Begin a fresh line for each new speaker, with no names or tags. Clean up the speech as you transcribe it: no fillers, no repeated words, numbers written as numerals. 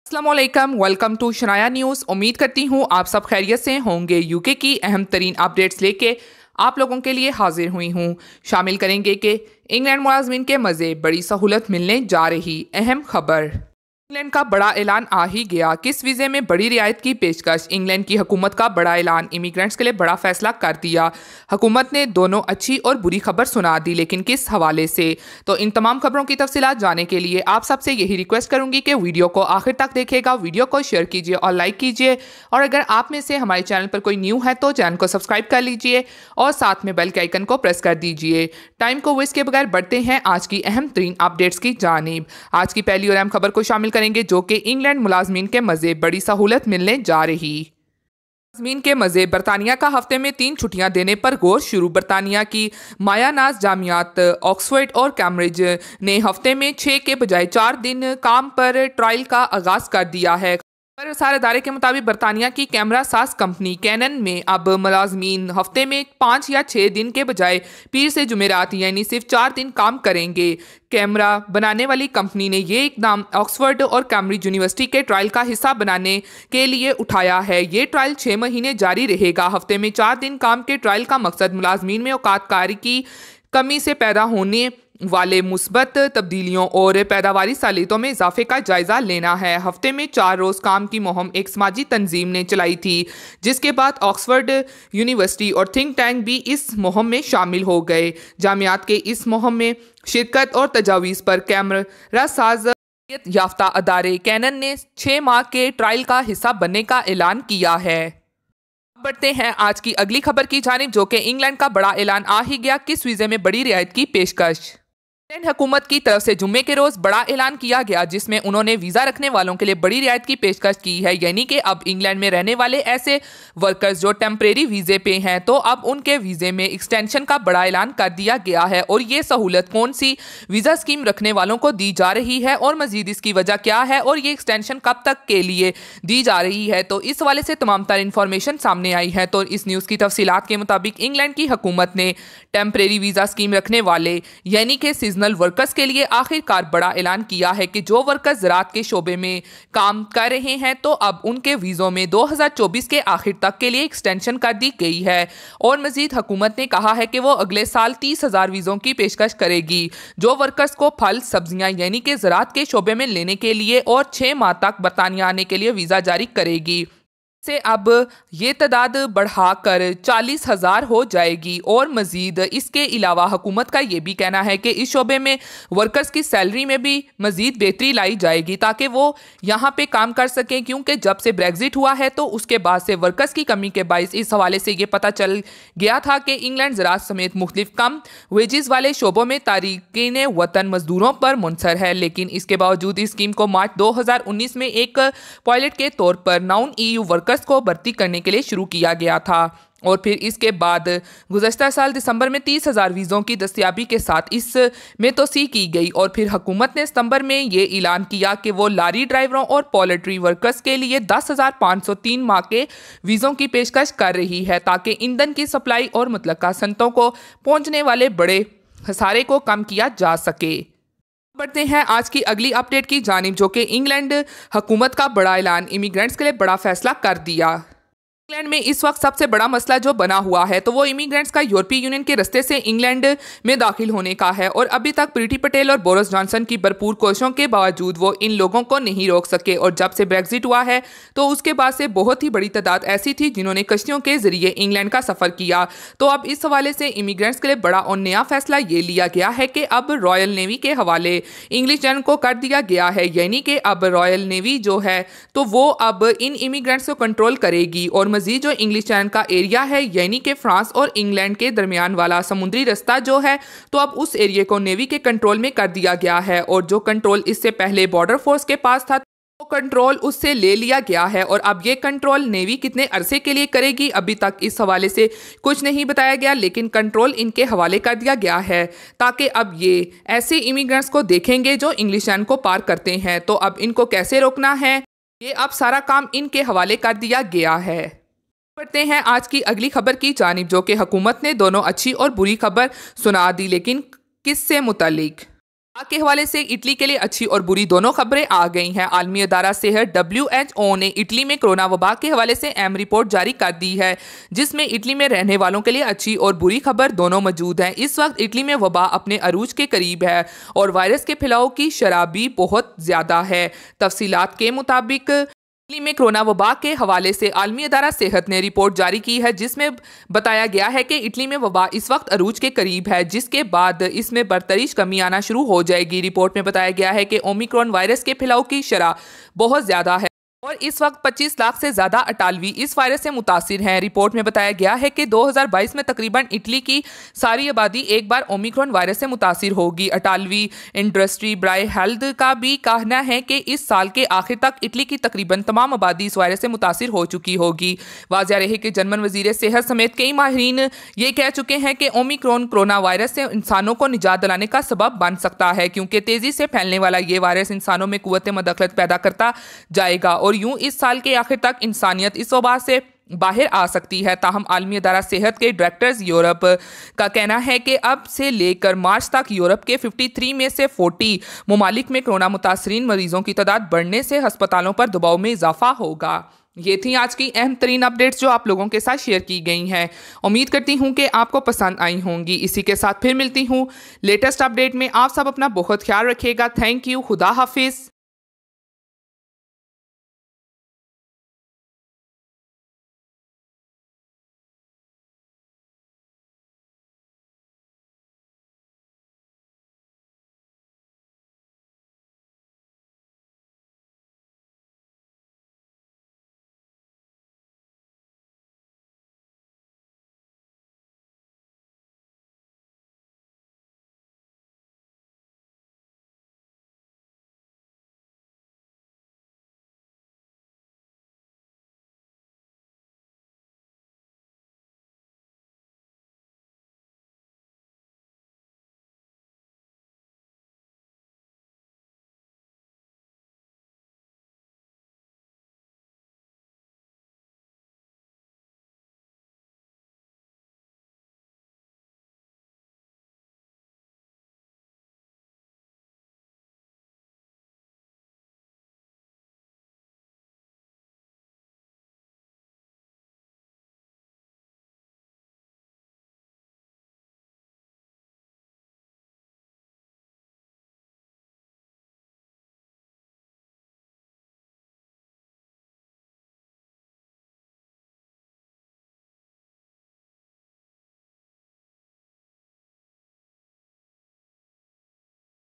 अस्सलामुअलैकुम, welcome to Shanaya news. उम्मीद करती हूँ आप सब खैरियत से होंगे। यूके की अहम तरीन अपडेट्स लेके आप लोगों के लिए हाजिर हुई हूँ। शामिल करेंगे कि इंग्लैंड मुलाजमीन के मज़े बड़ी सहूलत मिलने जा रही। अहम खबर, इंग्लैंड का बड़ा ऐलान आ ही गया। किस वीज़े में बड़ी रियायत की पेशकश। इंग्लैंड की हुकूमत का बड़ा ऐलान, इमिग्रेंट्स के लिए बड़ा फैसला कर दिया। हुकूमत ने दोनों अच्छी और बुरी खबर सुना दी, लेकिन किस हवाले से। तो इन तमाम खबरों की तफसीलात जानने के लिए आप सबसे यही रिक्वेस्ट करूंगी कि वीडियो को आखिर तक देखिएगा, वीडियो को शेयर कीजिए और लाइक कीजिए। और अगर आप में से हमारे चैनल पर कोई न्यू है तो चैनल को सब्सक्राइब कर लीजिए और साथ में बेल के आइकन को प्रेस कर दीजिए। टाइम को वेस्ट के बगैर बढ़ते हैं आज की अहम तरीन अपडेट्स की जानिब। आज की पहली और अहम खबर को शामिल करेंगे, जो कि इंग्लैंड मुलाजमीन के मज़े बड़ी सहूलत मिलने जा रही। मुलाजमीन के मज़े, बरतानिया का हफ्ते में 3 छुट्टियां देने पर गौर शुरू। बरतानिया की मायानाज जामियात ऑक्सफोर्ड और कैम्ब्रिज ने हफ्ते में 6 के बजाय 4 दिन काम पर ट्रायल का आगाज कर दिया है। पर सारे इदारे के मुताबिक बरतानिया की कैमरा साज कंपनी कैनन में अब मुलाजमीन हफ्ते में 5 या 6 दिन के बजाय पीर से जुमेरात यानी सिर्फ 4 दिन काम करेंगे। कैमरा बनाने वाली कंपनी ने ये इकदाम ऑक्सफोर्ड और कैम्ब्रिज यूनिवर्सिटी के ट्रायल का हिस्सा बनाने के लिए उठाया है। ये ट्रायल 6 महीने जारी रहेगा। हफ्ते में 4 दिन काम के ट्रायल का मकसद मुलाजमीन में औकातकारी की कमी से पैदा होने वाले मुस्बत तब्दीलियों और पैदावारी सालियतों में इजाफे का जायजा लेना है। हफ्ते में 4 रोज़ काम की मुहिम एक समाजी तंजीम ने चलाई थी, जिसके बाद ऑक्सफोर्ड यूनिवर्सिटी और थिंक टैंक भी इस मुहिम में शामिल हो गए। जामियात के इस मुहिम में शिरकत और तजावीज़ पर कैमरा साज याफ्ता अदारे कैनन ने 6 माह के ट्रायल का हिस्सा बनने का ऐलान किया है। बढ़ते हैं आज की अगली खबर की जानिब, जो कि इंग्लैंड का बड़ा ऐलान आ ही गया। किस वीज़े में बड़ी रियायत की पेशकश। इंग्लैंड हुकूमत की तरफ से जुम्मे के रोज बड़ा ऐलान किया गया, जिसमें उन्होंने वीजा रखने वालों के लिए बड़ी रियायत की पेशकश की है। यानी कि अब इंग्लैंड में रहने वाले ऐसे वर्कर्स जो टेम्परेरी वीजे पे हैं, तो अब उनके वीजे में एक्सटेंशन का बड़ा ऐलान कर दिया गया है। और ये सहूलत कौन सी वीजा स्कीम रखने वालों को दी जा रही है और मजीद इसकी वजह क्या है और ये एक्सटेंशन कब तक के लिए दी जा रही है, तो इस हवाले से तमाम तर इंफॉर्मेशन सामने आई है। तो इस न्यूज़ की तफसीलात के मुताबिक इंग्लैंड की हुकूमत ने टेम्परेरी वीजा स्कीम रखने वाले यानी कि वर्कर्स के लिए आखिरकार बड़ा ऐलान किया है कि जो वर्कर्स ज़राअत के शोबे में काम कर रहे हैं, तो अब उनके वीज़ों में 2024 के आखिर तक के लिए एक्सटेंशन कर दी गई है। और मजीद हुकूमत ने कहा है कि वो अगले साल 30,000 वीज़ों की पेशकश करेगी, जो वर्कर्स को फल सब्जियां यानी कि ज़राअत के शोबे में लेने के लिए और 6 माह तक बरतानिया आने के लिए वीज़ा जारी करेगी। से अब ये तादाद बढ़ाकर 40,000 हो जाएगी। और मज़ीद इसके अलावा हुकूमत का ये भी कहना है कि इस शोबे में वर्कर्स की सैलरी में भी मज़ीद बेहतरी लाई जाएगी, ताकि वो यहाँ पे काम कर सकें। क्योंकि जब से ब्रेग्जिट हुआ है, तो उसके बाद से वर्कर्स की कमी के बायस इस हवाले से ये पता चल गया था कि इंग्लैंड ज़राअत समेत मुख्तलिफ कम वेजेस वाले शोबों में तारिकीन वतन मजदूरों पर मुनसर है। लेकिन इसके बावजूद इस स्कीम को मार्च 2019 में एक पायलट के तौर पर नॉन EU वर्कर्स को भर्ती करने के लिए शुरू किया गया था। और फिर इसके बाद गुज़श्ता साल दिसंबर में 30,000 वीज़ों की दस्तयाबी के साथ इसमें तोसी की गई। और फिर हुकूमत ने सितंबर में ये ऐलान किया कि वो लारी ड्राइवरों और पोल्ट्री वर्कर्स के लिए 10,503 माह के वीज़ों की पेशकश कर रही है, ताकि ईंधन की सप्लाई और मुतल्लका सनतों को पहुँचने वाले बड़े खसारे को कम किया जा सके। बढ़ते हैं आज की अगली अपडेट की जानिब, जो कि इंग्लैंड हुकूमत का बड़ा ऐलान, इमिग्रेंट्स के लिए बड़ा फैसला कर दिया। इंग्लैंड में इस वक्त सबसे बड़ा मसला जो बना हुआ है, तो वो इमिग्रेंट्स का यूरोपीय यूनियन के रास्ते से इंग्लैंड में दाखिल होने का है। और अभी तक प्रीति पटेल और बोरिस जॉनसन की भरपूर कोशिशों के बावजूद वो इन लोगों को नहीं रोक सके। और जब से ब्रेग्जिट हुआ है, तो उसके बाद से बहुत ही बड़ी तादाद ऐसी थी जिन्होंने कश्तियों के जरिए इंग्लैंड का सफ़र किया। तो अब इस हवाले से इमिग्रेंट्स के लिए बड़ा और नया फैसला ये लिया गया है कि अब रॉयल नेवी के हवाले इंग्लिश चैनल को कर दिया गया है। यानी कि अब रॉयल नेवी जो है, तो वो अब इन इमिग्रेंट्स को कंट्रोल करेगी। और मजीद जो इंग्लिश चैनल का एरिया है, यानी कि फ्रांस और इंग्लैंड के दरमियान वाला समुद्री रास्ता जो है, तो अब उस एरिया को नेवी के कंट्रोल में कर दिया गया है। और जो कंट्रोल इससे पहले बॉर्डर फोर्स के पास था, वो कंट्रोल उससे ले लिया गया है। और अब ये कंट्रोल नेवी कितने अरसे के लिए करेगी, अभी तक इस हवाले से कुछ नहीं बताया गया, लेकिन कंट्रोल इनके हवाले कर दिया गया है, ताकि अब ये ऐसे इमिग्रेंट्स को देखेंगे जो इंग्लिश चैनल को पार करते हैं। तो अब इनको कैसे रोकना है, ये अब सारा काम इनके हवाले कर दिया गया है। बढ़ते हैं आज की अगली खबर की जानिब, जो कि हुकूमत ने दोनों अच्छी और बुरी खबर सुना दी, लेकिन किससे मुतालिक। के हवाले से इटली के लिए अच्छी और बुरी दोनों खबरें आ गई हैं। आलमी अदारा सेहत WHO ने इटली में कोरोना वबा के हवाले से अहम रिपोर्ट जारी कर दी है, जिसमें इटली में रहने वालों के लिए अच्छी और बुरी खबर दोनों मौजूद हैं। इस वक्त इटली में वबा अपने अरूज के करीब है और वायरस के फैलाव की शरह भी बहुत ज्यादा है। तफसीलात के मुताबिक इटली में कोरोना वबा के हवाले से आलमी अदारा सेहत ने रिपोर्ट जारी की है, जिसमें बताया गया है कि इटली में वबा इस वक्त अरूज के करीब है, जिसके बाद इसमें बरतरीश कमी आना शुरू हो जाएगी। रिपोर्ट में बताया गया है कि ओमिक्रॉन वायरस के फैलाव की शरह बहुत ज्यादा है और इस वक्त 25 लाख से ज्यादा अटालवी इस वायरस से मुतासिर हैं। रिपोर्ट में बताया गया है कि 2022 में तकरीबन इटली की सारी आबादी एक बार ओमिक्रॉन वायरस से मुतासिर होगी। अटालवी इंडस्ट्री ब्राय हेल्थ का भी कहना है कि इस साल के आखिर तक इटली की तकरीबन तमाम आबादी इस वायरस से मुतासिर हो चुकी होगी। वाज़ेह रहे कि जर्मन वजीर सेहत समेत कई माहिरीन ये कह चुके हैं कि ओमिक्रॉन कोरोना वायरस से इंसानों को निजात दिलाने का सबब बन सकता है, क्योंकि तेजी से फैलने वाला ये वायरस इंसानों में कुव्वत मदखलत पैदा करता जाएगा और यूं इस साल के आखिर तक इंसानियत इस वबा से बाहर आ सकती है। ताहम आलमी अदारा सेहत के डायरेक्टर्स यूरोप का कहना है कि अब से लेकर मार्च तक यूरोप के 53 में से 40 ममालिक में कोरोना मुतासरीन मरीजों की तादाद बढ़ने से अस्पतालों पर दबाव में इजाफा होगा। ये थी आज की अहम तरीन अपडेट्स जो आप लोगों के साथ शेयर की गई हैं। उम्मीद करती हूँ कि आपको पसंद आई होंगी। इसी के साथ फिर मिलती हूँ लेटेस्ट अपडेट में। आप सब अपना बहुत ख्याल रखिएगा। Thank you. खुदा हाफिज।